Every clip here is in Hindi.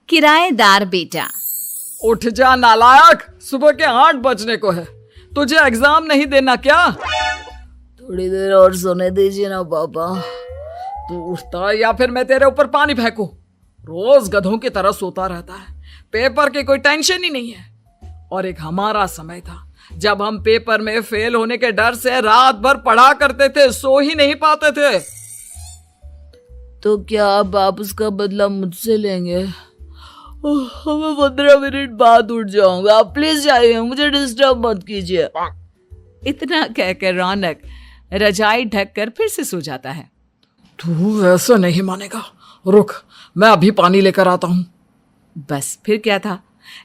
किराएदार बेटा। उठ जा नालायक, सुबह के 8 बजने को है। तुझे एग्जाम नहीं देना क्या? थोड़ी देर और सोने दीजिए ना पापा। तू उठता या फिर मैं तेरे ऊपर पानी फेंकूं? रोज गधों की तरह सोता रहता है, पेपर की कोई टेंशन ही नहीं है। और एक हमारा समय था जब हम पेपर में फेल होने के डर से रात भर पढ़ा करते थे, सो ही नहीं पाते थे। तो क्या अब आप उसका बदला मुझसे लेंगे? मैं 15 मिनट बाद उठ जाऊंगा, आप प्लीज जाइए, मुझे डिस्टर्ब मत कीजिए। इतना कहकर रौनक रजाई ढककर फिर से सो जाता है। तू ऐसा नहीं मानेगा, रुक मैं अभी पानी लेकर आता हूं। बस फिर क्या था,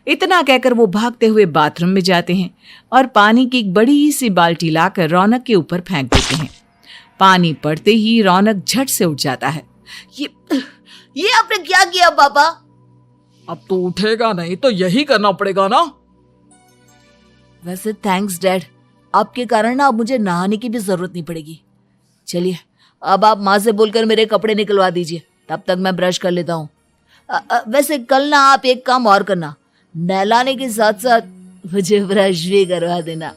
इतना कहकर वो भागते हुए बाथरूम में जाते हैं और पानी की एक बड़ी सी बाल्टी लाकर रौनक के ऊपर फेंक देते हैं। पानी पड़ते ही रौनक झट से उठ जाता है। ये आपने क्या किया पापा? अब तो उठेगा नहीं तो यही करना पड़ेगा ना। वैसे थैंक्स डैड, आपके कारण ना अब मुझे नहाने की भी जरूरत नहीं पड़ेगी। चलिए अब आप माँ से बोलकर मेरे कपड़े निकलवा दीजिए, तब तक मैं ब्रश कर लेता हूँ। वैसे कल ना आप एक काम और करना, नहलाने के साथ साथ मुझे ब्रश भी करवा देना।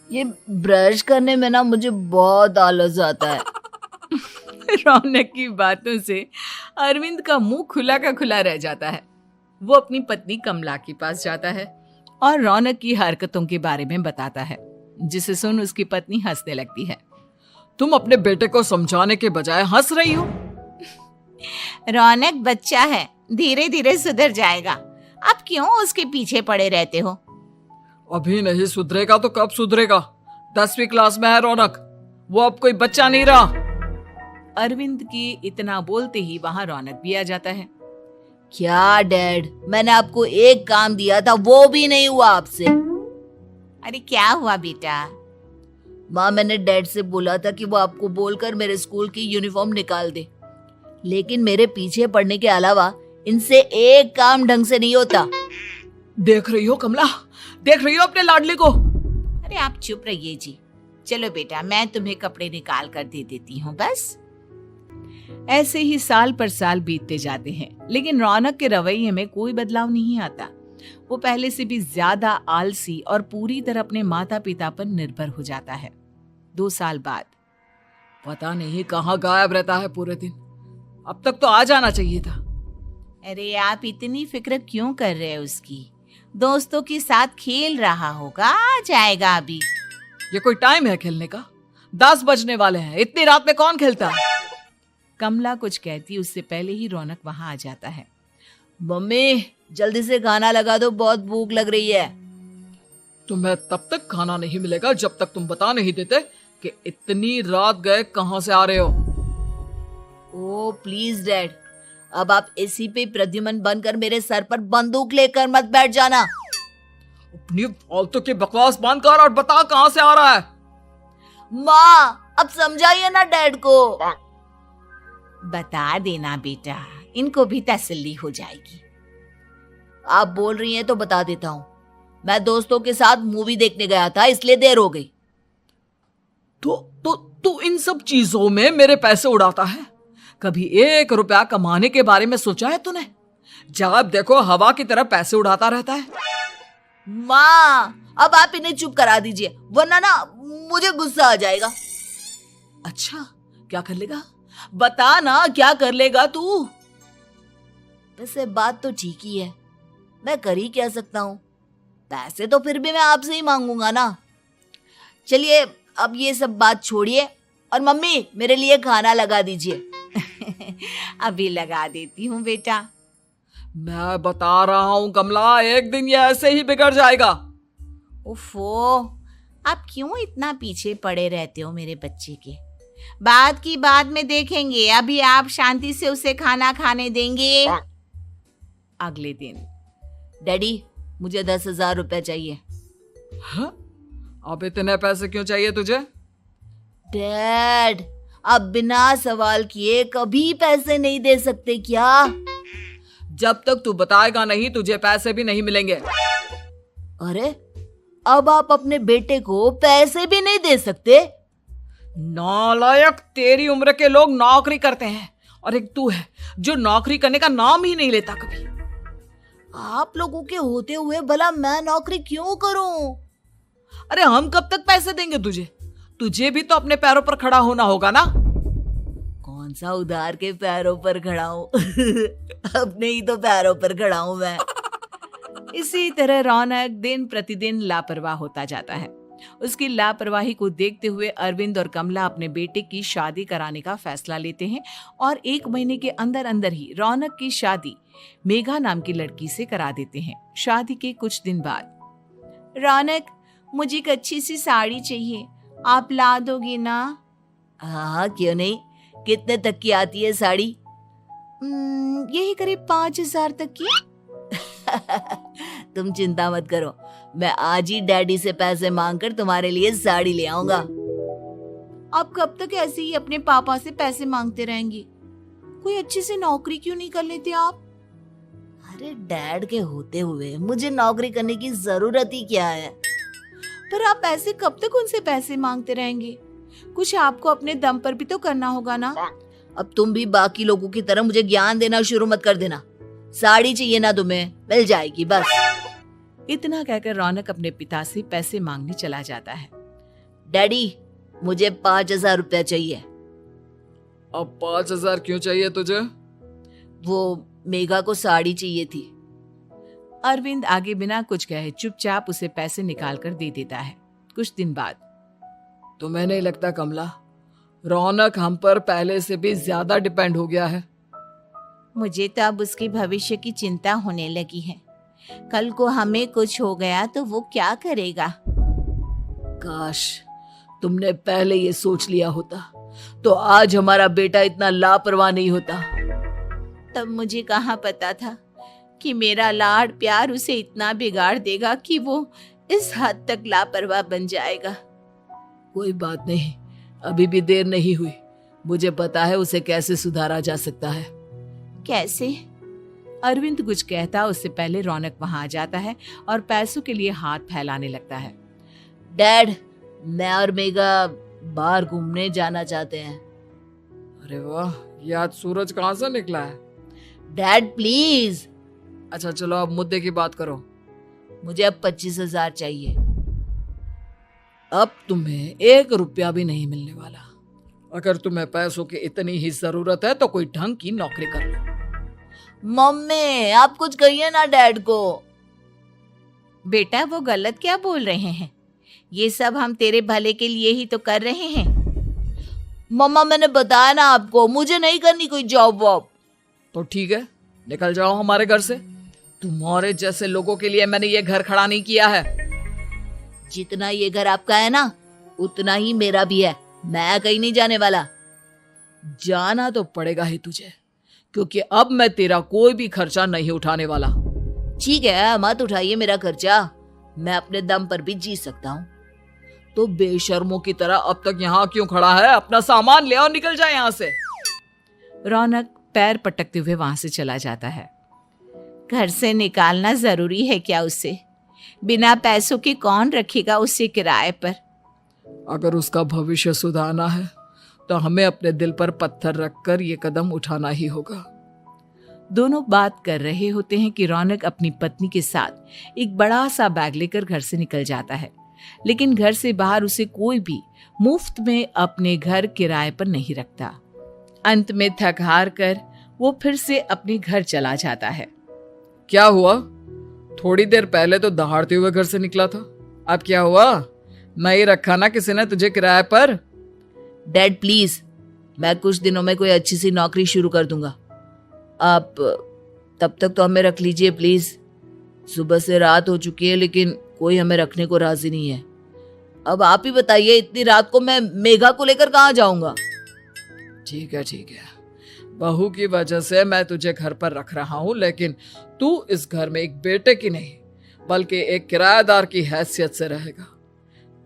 ये ब्रश करने में ना मुझे बहुत आलस आता है। रौनक की बातों से अरविंद का मुंह खुला का खुला रह जाता है। वो अपनी पत्नी कमला के पास जाता है और रौनक की हरकतों के बारे में बताता है, जिसे सुन उसकी पत्नी हंसने लगती है। तुम अपने बेटे को समझाने के बजाय हंस रही हो। रौनक बच्चा है, धीरे धीरे सुधर जाएगा, आप क्यों उसके पीछे पड़े रहते हो? अभी नहीं सुधरेगा तो कब सुधरेगा? 10वीं क्लास में है रौनक, वो अब कोई बच्चा नहीं रहा। अरविंद की इतना बोलते ही वहां रौनक भी आ जाता है। क्या डैड, मैंने आपको एक काम दिया था, वो भी नहीं हुआ आपसे। अरे क्या हुआ बेटा? माँ, मैंने डैड से बोला था कि वो आपको बोलकर मेरे स्कूल की यूनिफॉर्म निकाल दे, लेकिन मेरे पीछे पड़ने के अलावा इनसे एक काम ढंग से नहीं होता। देख रही हो कमला, देख रही हो अपने लाडले को? अरे आप चुप रहिए जी। चलो बेटा, मैं तुम्हें कपड़े निकाल कर दे देती हूँ। बस ऐसे ही साल पर साल बीतते जाते हैं, लेकिन रौनक के रवैये में कोई बदलाव नहीं आता। वो पहले से भी ज्यादा आलसी और पूरी तरह अपने माता पिता पर निर्भर हो जाता है। 2 साल बाद पता नहीं कहाँ गायब रहता है पूरे दिन, अब तक तो आ जाना चाहिए था। अरे आप इतनी फिक्र क्यों कर रहे हैं उसकी? दोस्तों के साथ खेल रहा होगा, आ जाएगा अभी। ये कोई टाइम है खेलने का? 10 बजने वाले हैं, इतनी रात में कौन खेलता है? कमला कुछ कहती उससे पहले ही रौनक वहां आ जाता है। मम्मी जल्दी से खाना लगा दो, बहुत भूख लग रही है। तुम्हें तब तक खाना नहीं मिलेगा जब तक तुम बता नहीं देते कि इतनी रात गए कहां से आ रहे हो। ओ प्लीज डैड, अब आप एसी पे प्रद्युमन बनकर मेरे सर पर बंदूक लेकर मत बैठ जाना। अपनी फालतू की बकवास बंद कर और बता कहां से आ रहा है। माँ अब समझाइए ना डैड को। बता देना बेटा, इनको भी तसल्ली हो जाएगी। आप बोल रही हैं तो बता देता हूँ, मैं दोस्तों के साथ मूवी देखने गया था, इसलिए देर हो गई। तो इन सब चीजों में मेरे पैसे उड़ाता है। कभी 1 रुपया कमाने के बारे में सोचा है तूने? जब देखो हवा की तरह पैसे उड़ाता रहता है। माँ अब आप इन्हें चुप करा दीजिए, वरना ना मुझे गुस्सा आ जाएगा। अच्छा क्या कर लेगा? बता ना क्या कर लेगा तू? वैसे बात तो ठीक ही है, मैं कर ही क्या सकता हूँ। पैसे तो फिर भी मैं आपसे ही मांगूंगा ना। चलिए अब ये सब बात छोड़िए और मम्मी मेरे लिए खाना लगा दीजिए। अभी लगा देती हूँ बेटा। मैं बता रहा हूँ कमला, एक दिन ये ऐसे ही बिगड़ जाएगा। उफ़ो, आप क्यों इतना पीछे पड़े रहते हो मेरे बच्चे के? बात की बाद में देखेंगे, अभी आप शांति से उसे खाना खाने देंगे। अगले दिन डैडी मुझे 10,000 रुपए चाहिए। हाँ? अब इतने पैसे क्यों चाहिए तुझे? डैड आप बिना सवाल किए कभी पैसे नहीं दे सकते क्या? जब तक तू बताएगा नहीं तुझे पैसे भी नहीं मिलेंगे। अरे अब आप अपने बेटे को पैसे भी नहीं दे सकते? नालायक, तेरी उम्र के लोग नौकरी करते हैं और एक तू है जो नौकरी करने का नाम ही नहीं लेता कभी। आप लोगों के होते हुए भला मैं नौकरी क्यों करूं? अरे हम कब तक पैसे देंगे तुझे? तुझे भी तो अपने पैरों पर खड़ा होना होगा ना। कौन सा उधार के पैरों पर खड़ा हूं? अपने ही तो पैरों पर खड़ा हूं मैं। इसी तरह रौनक दिन प्रतिदिन लापरवाह होता जाता है। उसकी लापरवाही को देखते हुए अरविंद और कमला अपने बेटे की शादी कराने का फैसला लेते हैं और 1 महीने के अंदर अंदर ही रौनक की शादी मेघा नाम की लड़की से करा देते हैं। शादी के कुछ दिन बाद, रौनक, मुझे एक अच्छी सी साड़ी चाहिए, आप ला दोगे ना? हाँ, क्यों नहीं। कितने तक की आती है साड़ी? यही करीब 5,000 तक की। तुम चिंता मत करो, मैं आज ही डैडी से पैसे मांगकर तुम्हारे लिए साड़ी ले आऊंगा। आप कब तक ऐसे ही अपने पापा से पैसे मांगते रहेंगे? कोई अच्छी सी नौकरी क्यों नहीं कर लेते आप? अरे डैड के होते हुए मुझे नौकरी करने की जरूरत ही क्या है? पर आप ऐसे कब तक उनसे पैसे मांगते रहेंगे? कुछ आपको अपने दम पर भी तो करना होगा ना। अब तुम भी बाकी लोगों की तरह मुझे ज्ञान देना शुरू मत कर देना। साड़ी चाहिए ना तुम्हें, मिल जाएगी बस। इतना कहकर रौनक अपने पिता से पैसे मांगने चला जाता है। डैडी, मुझे 5,000 रुपया चाहिए। अब 5,000 क्यों चाहिए तुझे? वो मेघा को साड़ी चाहिए थी। अरविंद आगे बिना कुछ कहे चुपचाप उसे पैसे निकाल कर दे देता है। कुछ दिन बाद, तुम्हें नहीं लगता कमला, रौनक हम पर पहले से भी ज्यादा डिपेंड हो गया है? मुझे तो अब उसके भविष्य की चिंता होने लगी है। कल को हमें कुछ हो गया तो वो क्या करेगा? काश तुमने पहले ये सोच लिया होता तो आज हमारा बेटा इतना लापरवाह नहीं होता। तब मुझे कहाँ पता था कि मेरा लाड प्यार उसे इतना बिगाड़ देगा कि वो इस हद तक लापरवाह बन जाएगा। कोई बात नहीं, अभी भी देर नहीं हुई। मुझे पता है उसे कैसे सुधारा जा सकता है। कैसे? अरविंद कुछ कहता उससे पहले रौनक वहां आ जाता है और पैसों के लिए हाथ फैलाने लगता है। डैड, मैं और मेघा बाहर घूमने जाना चाहते हैं। अरे वाह, ये आज सूरज कहाँ से निकला है? Dad please. अच्छा चलो अब मुद्दे की बात करो। मुझे अब 25,000 चाहिए। अब तुम्हें 1 रुपया भी नहीं मिलने वाला। अगर तुम्हें पैसों की इतनी ही जरूरत है तो कोई ढंग की नौकरी कर लो। मम्मी, आप कुछ कहिए ना डैड को। बेटा, वो गलत क्या बोल रहे हैं? ये सब हम तेरे भले के लिए ही तो कर रहे हैं। मम्मा, मैंने बताया ना आपको, मुझे नहीं करनी कोई जॉब वॉब। तो ठीक है, निकल जाओ हमारे घर से। तुम्हारे जैसे लोगों के लिए मैंने ये घर खड़ा नहीं किया है। जितना ये घर आपका है ना, उतना ही मेरा भी है। मैं कहीं नहीं जाने वाला। जाना तो पड़ेगा ही तुझे, क्योंकि अब मैं तेरा कोई भी खर्चा नहीं उठाने वाला। ठीक है, मत उठाइए मेरा खर्चा, मैं अपने दम पर भी जी सकता हूँ। तो बेशर्मों की तरह अब तक यहाँ क्यों खड़ा है? अपना सामान ले और निकल जाए यहाँ से। रौनक पैर पटकते हुए वहां से चला जाता है। घर से निकालना जरूरी है क्या उसे? बिना पैसों के कौन रखेगा उसे किराए पर? अगर उसका भविष्य सुधारना है तो हमें अपने दिल पर पत्थर रखकर ये कदम उठाना ही होगा। दोनों बात कर रहे होते हैं कि रौनक अपनी पत्नी के साथ एक बड़ा सा बैग लेकर घर से निकल जाता है, लेकिन घर से बाहर उसे कोई भी मुफ्त में अपने घर किराए पर नहीं रखता। अंत में थक हार कर वो फिर से अपने घर चला जाता है। क्या हुआ? थोड़ी देर पहले तो दहाड़ते हुए घर से निकला था, अब क्या हुआ? नहीं रखा ना किसी ने तुझे किराए पर? डैड प्लीज, मैं कुछ दिनों में कोई अच्छी सी नौकरी शुरू कर दूंगा। आप तब तक तो हमें रख लीजिए प्लीज। सुबह से रात हो चुकी है लेकिन कोई हमें रखने को राजी नहीं है। अब आप ही बताइए, इतनी रात को मैं मेघा को लेकर कहाँ जाऊंगा? ठीक है, बहू की वजह से मैं तुझे घर पर रख रहा हूँ, लेकिन तू इस घर में एक बेटे की नहीं बल्कि एक किराएदार की हैसियत से रहेगा।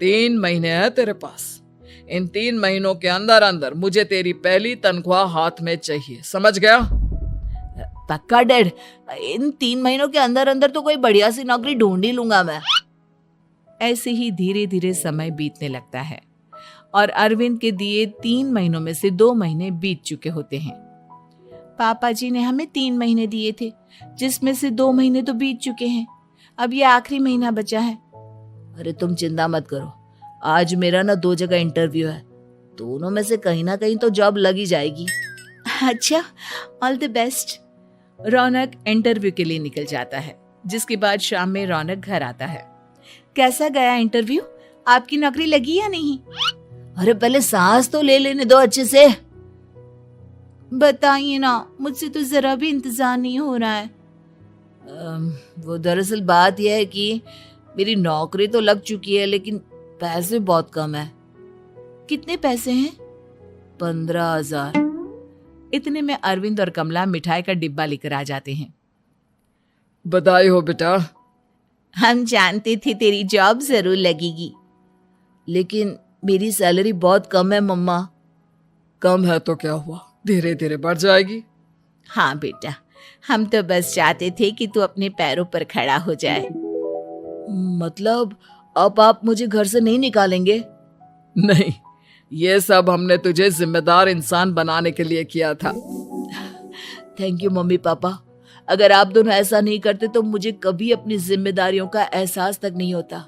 3 महीने हैं तेरे पास। इन 3 महीनों के अंदर अंदर मुझे तेरी पहली तनख्वाह हाथ में चाहिए, समझ गया? पक्का डैड, इन 3 महीनों के अंदर अंदर तो कोई बढ़िया सी नौकरी ढूंढ ही लूंगा मैं। ऐसे ही धीरे धीरे समय बीतने लगता है और अरविंद के दिए 3 महीनों में से 2 महीने बीत चुके होते हैं। पापा जी ने हमें 3 महीने दिए थे, जिसमें से 2 महीने तो बीत चुके हैं। अब ये आखिरी महीना बचा है। अरे तुम चिंता मत करो, आज मेरा ना 2 जगह इंटरव्यू है, दोनों में से कहीं ना कहीं तो जॉब लग ही जाएगी। अच्छा, all the best. Raunak interview के लिए निकल जाता है, जिसके बाद शाम में रौनक घर आता है। कैसा गया इंटरव्यू? आपकी नौकरी लगी या नहीं? अरे पहले सांस तो ले लेने दो अच्छे से। बताइए ना, मुझसे तो जरा भी इंतजार नहीं हो रहा है। वो दरअसल बात यह है कि मेरी नौकरी तो लग चुकी है, लेकिन पैसे बहुत कम है। कितने पैसे हैं? 15,000। इतने में अरविंद और कमला मिठाई का डिब्बा लेकर आ जाते हैं। बधाई हो बेटा। हम जानते थे तेरी जॉब जरूर लगेगी। लेकिन मेरी सैलरी बहुत कम है मम्मा। कम है तो क्या हुआ, धीरे धीरे बढ़ जाएगी। हाँ बेटा, हम तो बस चाहते थे कि तू अपने पैरों पर खड़ा हो जाए। मतलब अब आप मुझे घर से नहीं निकालेंगे? नहीं, ये सब हमने तुझे जिम्मेदार इंसान बनाने के लिए किया था। Thank you mummy papa. अगर आप दोनों ऐसा नहीं करते तो मुझे कभी अपनी जिम्मेदारियों का एहसास तक नहीं होता।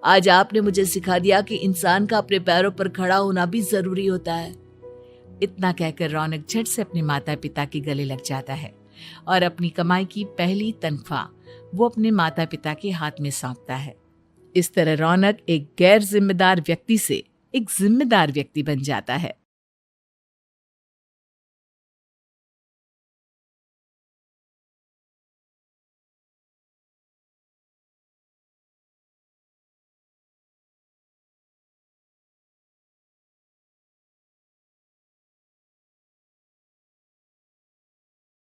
आज आपने मुझे सिखा दिया कि इंसान का अपने पैरों पर खड़ा होना भी जरूरी होता है। इतना कहकर रौनक झट से अपने माता पिता के गले लग जाता है और अपनी कमाई की पहली तनख्वाह वो अपने माता पिता के हाथ में सौंपता है। इस तरह रौनक एक गैर जिम्मेदार व्यक्ति से एक जिम्मेदार व्यक्ति बन जाता है।